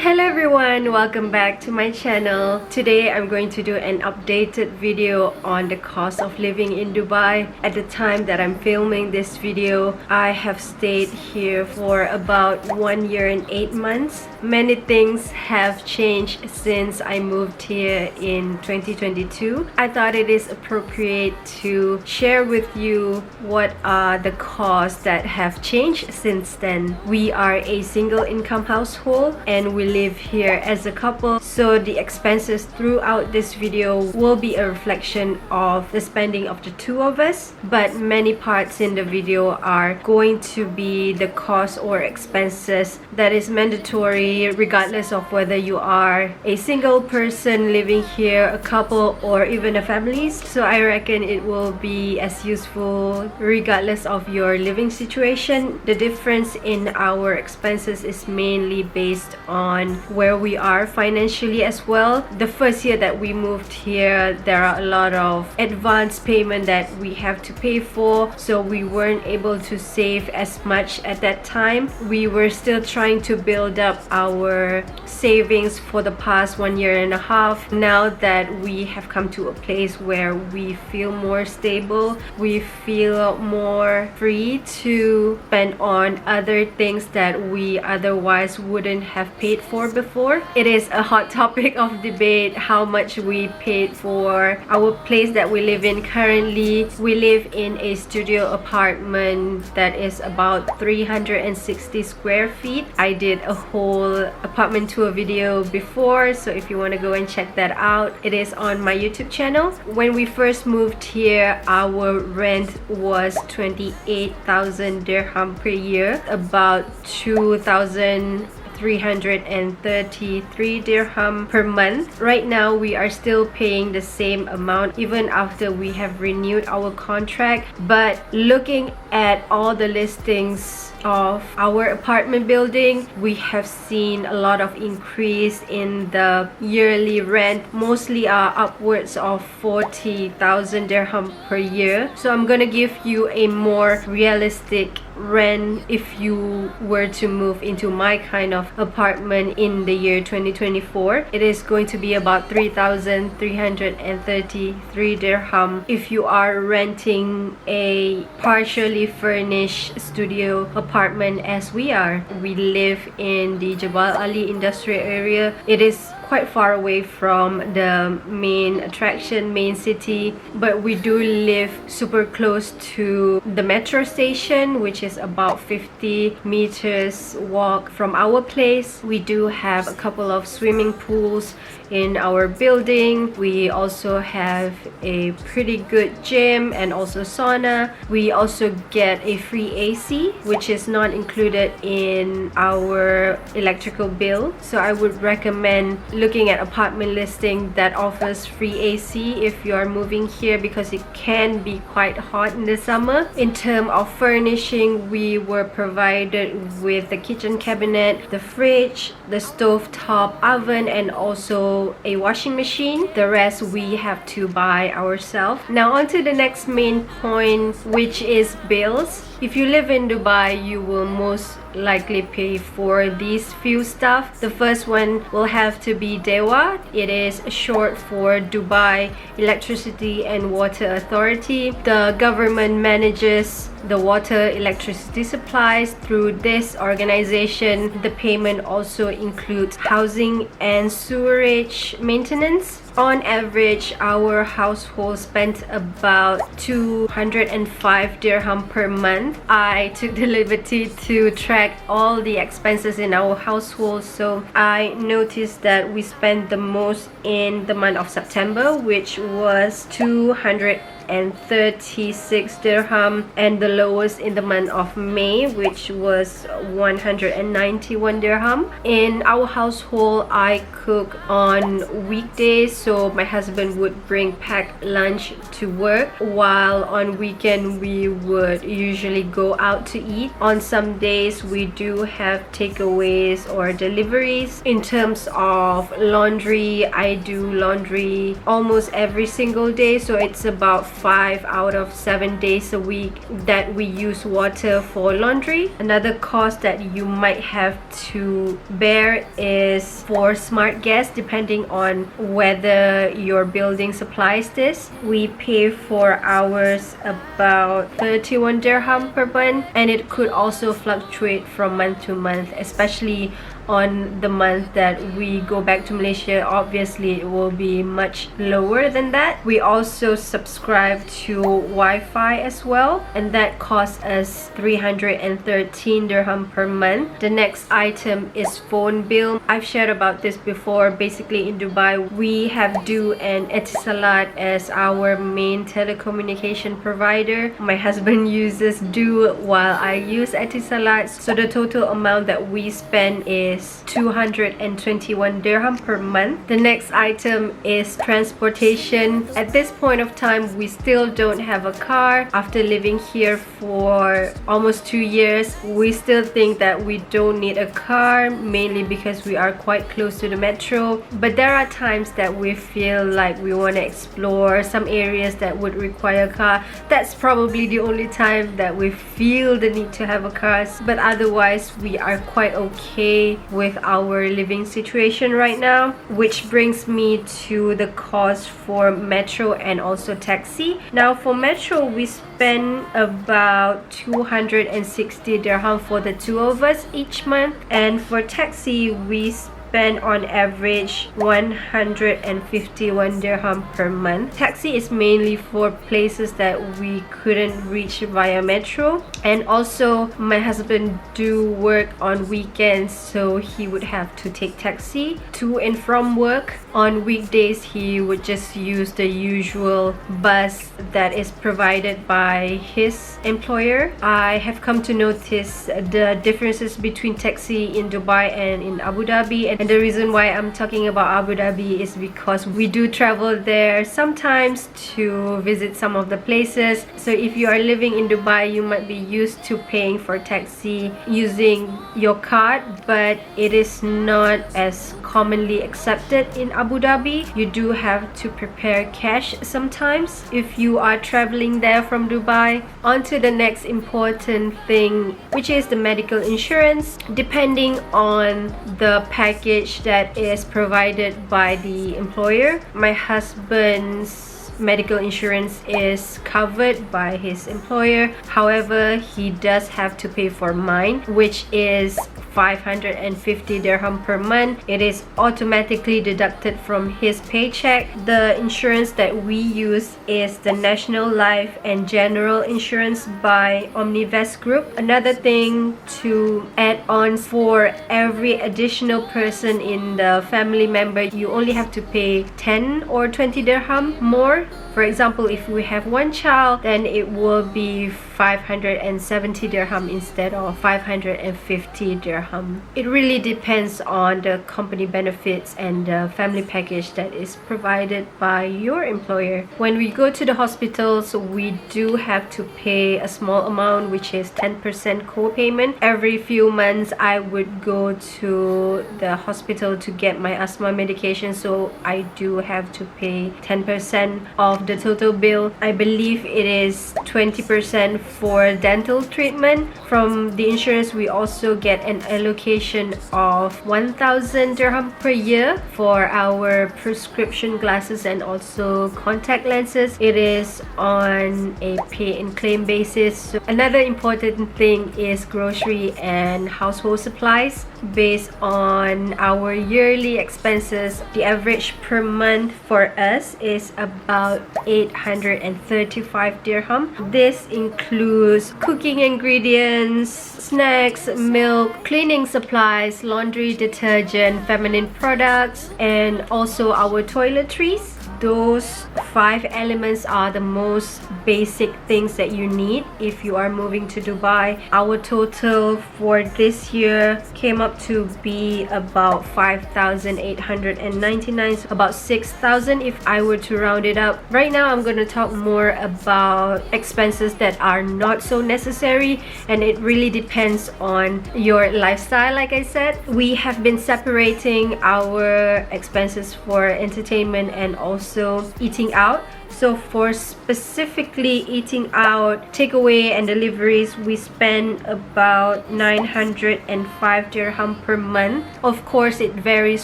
Hello everyone, welcome back to my channel. Today I'm going to do an updated video on the cost of living in Dubai. At the time that I'm filming this video, I have stayed here for about 1 year and 8 months. Many things have changed since I moved here in 2022. I thought it is appropriate to share with you what are the costs that have changed since then. We are a single income household and we live here as a couple, so the expenses throughout this video will be a reflection of the spending of the two of us, but many parts in the video are going to be the cost or expenses that is mandatory regardless of whether you are a single person living here, a couple, or even a family. So I reckon it will be as useful regardless of your living situation. The difference in our expenses is mainly based on where we are financially as well. The first year that we moved here, there are a lot of advance payment that we have to pay for, so we weren't able to save as much at that time. We were still trying to build up our savings for the past 1 year and a half. Now that we have come to a place where we feel more stable, we feel more free to spend on other things that we otherwise wouldn't have paid for before. It is a hot topic of debate how much we paid for our place that we live in currently. We live in a studio apartment that is about 360 square feet. I did a whole apartment tour video before, so if you want to go and check that out, it is on my YouTube channel. When we first moved here, our rent was 28,000 dirham per year, about 2,333 dirham per month. Right now we are still paying the same amount even after we have renewed our contract, but looking at all the listings of our apartment building, we have seen a lot of increase in the yearly rent, mostly upwards of 40,000 dirham per year. So I'm gonna give you a more realistic rent if you were to move into my kind of apartment in the year 2024. It is going to be about 3,333 dirham if you are renting a partially furnished studio apartment as we are. We live in the Jabal Ali industrial area. It is quite far away from the main attraction, main city, but we do live super close to the metro station, which is about 50 meters walk from our place. We do have a couple of swimming pools in our building. We also have a pretty good gym and also sauna. We also get a free AC, which is not included in our electrical bill. So I would recommend looking at apartment listing that offers free AC if you are moving here, because it can be quite hot in the summer. In terms of furnishing, we were provided with the kitchen cabinet, the fridge, the stove top oven, and also a washing machine. The rest we have to buy ourselves. Now on to the next main point, which is bills. If you live in Dubai, you will most likely pay for these few stuff. The first one will have to be DEWA. It is short for Dubai Electricity and Water Authority. The government manages the water electricity supplies through this organization. The payment also includes housing and sewerage maintenance. On average, our household spent about 205 dirham per month. I took the liberty to track all the expenses in our household, so I noticed that we spent the most in the month of September, which was 236 dirham, and the lowest in the month of May, which was 191 dirham. In our household, I cook on weekdays, so my husband would bring packed lunch to work, while on weekend we would usually go out to eat. On some days we do have takeaways or deliveries. In terms of laundry, I do laundry almost every single day, so it's about 5 out of 7 days a week that we use water for laundry. Another cost that you might have to bear is for smart gas, depending on whether your building supplies this. We pay for ours about 31 dirham per month, and it could also fluctuate from month to month, especially on the month that we go back to Malaysia. Obviously it will be much lower than that. We also subscribe to Wi-Fi as well, and that costs us 313 dirham per month. The next item is phone bill. I've shared about this before. Basically in Dubai we have Du and Etisalat as our main telecommunication provider. My husband uses Du while I use Etisalat, so the total amount that we spend is 221 dirham per month. The next item is transportation. At this point of time we still don't have a car. After living here for almost 2 years, we still think that we don't need a car, mainly because we are quite close to the metro. But there are times that we feel like we want to explore some areas that would require a car. That's probably the only time that we feel the need to have a car, but otherwise we are quite okay with our living situation right now. Which brings me to the cost for metro and also taxi. Now for metro we spend about 260 dirham for the two of us each month, and for taxi we spend on average 151 dirham per month. Taxi is mainly for places that we couldn't reach via metro, and also my husband do work on weekends, so he would have to take taxi to and from work. On weekdays he would just use the usual bus that is provided by his employer. I have come to notice the differences between taxi in Dubai and in Abu Dhabi, and the reason why I'm talking about Abu Dhabi is because we do travel there sometimes to visit some of the places. So if you are living in Dubai, you might be used to paying for taxi using your card, but it is not as commonly accepted in Abu Dhabi. You do have to prepare cash sometimes if you are traveling there from Dubai. On to the next important thing, which is the medical insurance. Depending on the package that is provided by the employer, my husband's medical insurance is covered by his employer. However, he does have to pay for mine, which is 550 dirham per month. It is automatically deducted from his paycheck. The insurance that we use is the National Life and General Insurance by Omnivest Group. Another thing to add on, for every additional person in the family member, you only have to pay 10 or 20 dirham more. For example, if we have one child, then it will be 570 dirham instead of 550 dirham. It really depends on the company benefits and the family package that is provided by your employer. When we go to the hospitals, we do have to pay a small amount, which is 10% co-payment. Every few months I would go to the hospital to get my asthma medication, so I do have to pay 10% of the total bill. I believe it is 20% for dental treatment. From the insurance, we also get an allocation of 1,000 dirham per year for our prescription glasses and also contact lenses. It is on a pay and claim basis. So another important thing is grocery and household supplies. Based on our yearly expenses, the average per month for us is about 835 dirham. This includes cooking ingredients, snacks, milk, cleaning supplies, laundry detergent, feminine products, and also our toiletries. Those 5 elements are the most basic things that you need if you are moving to Dubai. Our total for this year came up to be about 5,899, so about 6,000 if I were to round it up. Right now I'm going to talk more about expenses that are not so necessary, and it really depends on your lifestyle. Like I said, we have been separating our expenses for entertainment and also eating out So for specifically eating out, takeaway and deliveries, we spend about 905 dirham per month. Of course, it varies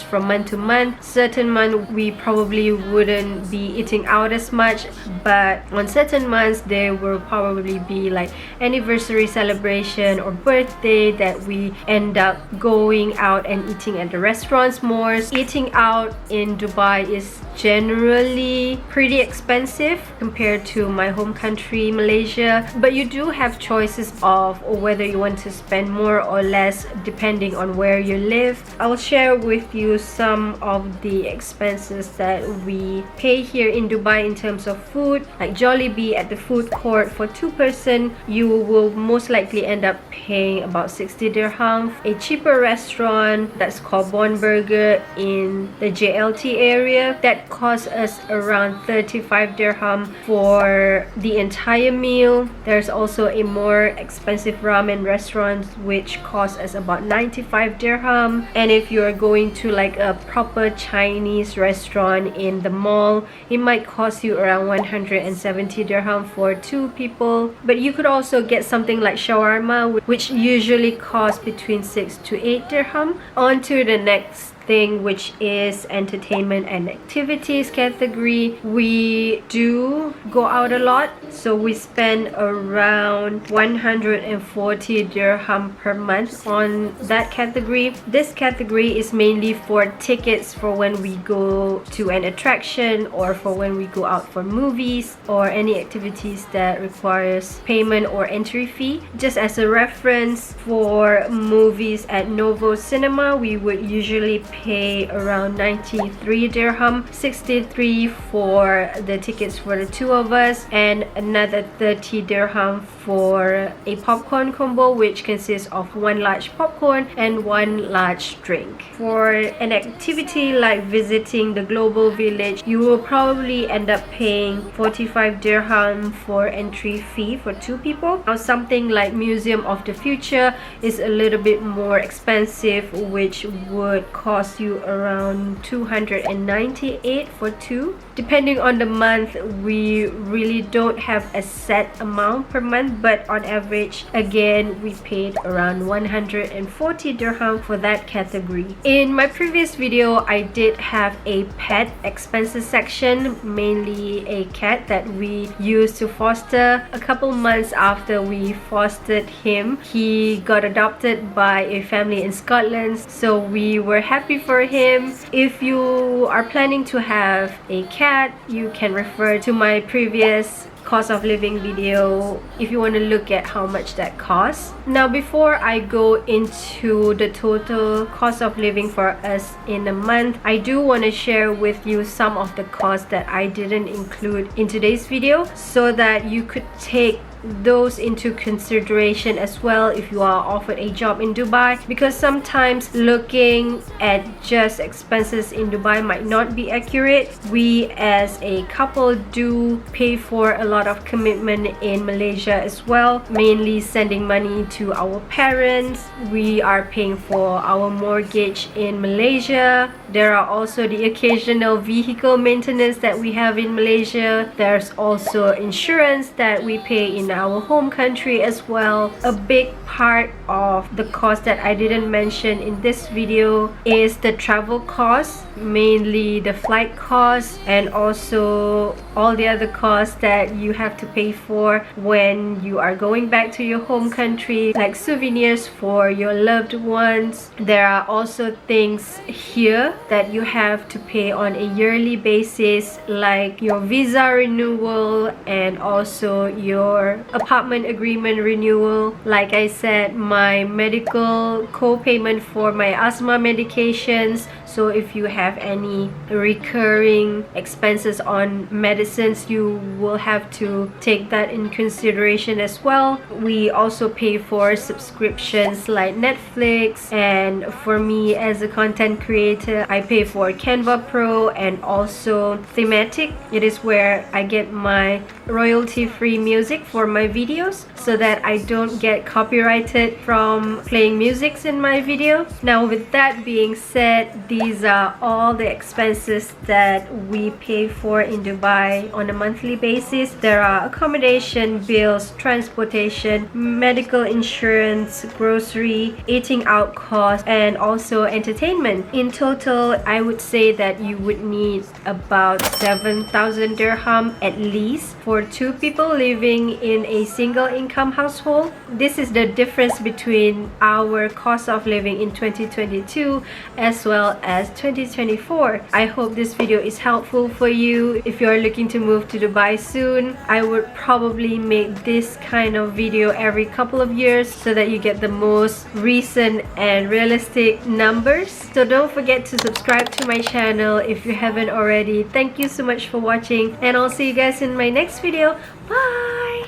from month to month. Certain month we probably wouldn't be eating out as much, but on certain months there will probably be like anniversary celebration or birthday that we end up going out and eating at the restaurants more. Eating out in Dubai is generally pretty expensive compared to my home country, Malaysia, but you do have choices of whether you want to spend more or less depending on where you live. I'll share with you some of the expenses that we pay here in Dubai in terms of food. Like Jollibee at the food court, for 2-person you will most likely end up paying about 60 dirham. A cheaper restaurant that's called Bon Burger in the JLT area, that costs us around 35 dirham for the entire meal. There's also a more expensive ramen restaurant which costs us about 95 dirham. And if you're going to like a proper Chinese restaurant in the mall, it might cost you around 170 dirham for 2 people. But you could also get something like shawarma, which usually costs between 6 to 8 dirham. On to the next thing, which is entertainment and activities category. We do go out a lot, so we spend around 140 dirham per month on that category. This category is mainly for tickets for when we go to an attraction or for when we go out for movies or any activities that requires payment or entry fee. Just as a reference, for movies at Novo Cinema, we would usually pay around 93 dirham, 63 for the tickets for the 2 of us, and another 30 dirham for a popcorn combo, which consists of 1 large popcorn and 1 large drink. For an activity like visiting the Global Village, you will probably end up paying 45 dirham for entry fee for 2 people. Now something like Museum of the Future is a little bit more expensive, which would cost you around 298 for 2. Depending on the month, we really don't have a set amount per month, but on average, again, we paid around 140 dirham for that category. In my previous video, I did have a pet expenses section, mainly a cat that we used to foster. A couple months after we fostered him, he got adopted by a family in Scotland, so we were happy for him. If you are planning to have a cat, you can refer to my previous cost of living video if you want to look at how much that costs. Now before I go into the total cost of living for us in a month, I do want to share with you some of the costs that I didn't include in today's video, so that you could take those into consideration as well if you are offered a job in Dubai, because sometimes looking at just expenses in Dubai might not be accurate. We as a couple do pay for a lot of commitment in Malaysia as well, mainly sending money to our parents. We are paying for our mortgage in Malaysia. There are also the occasional vehicle maintenance that we have in Malaysia. There's also insurance that we pay in our home country as well. A big part of the cost that I didn't mention in this video is the travel costs, mainly the flight costs and also all the other costs that you have to pay for when you are going back to your home country, like souvenirs for your loved ones. There are also things here that you have to pay on a yearly basis, like your visa renewal and also your apartment agreement renewal. Like I said, my medical co-payment for my asthma medications. So if you have any recurring expenses on medicines, you will have to take that in consideration as well. We also pay for subscriptions like Netflix, and for me as a content creator, I pay for Canva Pro and also Thematic. It is where I get my royalty-free music for my videos so that I don't get copyrighted from playing music in my video. Now with that being said, visa, all the expenses that we pay for in Dubai on a monthly basis. There are accommodation, bills, transportation, medical insurance, grocery, eating out costs, and also entertainment. In total, I would say that you would need about 7,000 dirham at least for 2 people living in a single income household. This is the difference between our cost of living in 2022 as well as 2024. I hope this video is helpful for you. If you're looking to move to Dubai soon, I would probably make this kind of video every couple of years so that you get the most recent and realistic numbers. So don't forget to subscribe to my channel if you haven't already. Thank you so much for watching, and I'll see you guys in my next video. Bye!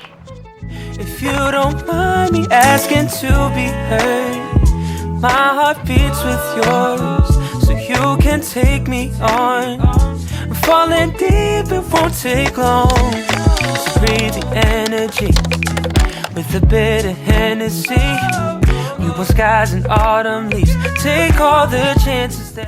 If you don't mind me asking to be heard, my heart beats with yours, so you can take me on. I'm falling deep, it won't take long. So breathe the energy with a bit of Hennessy. We want skies and autumn leaves. Take all the chances that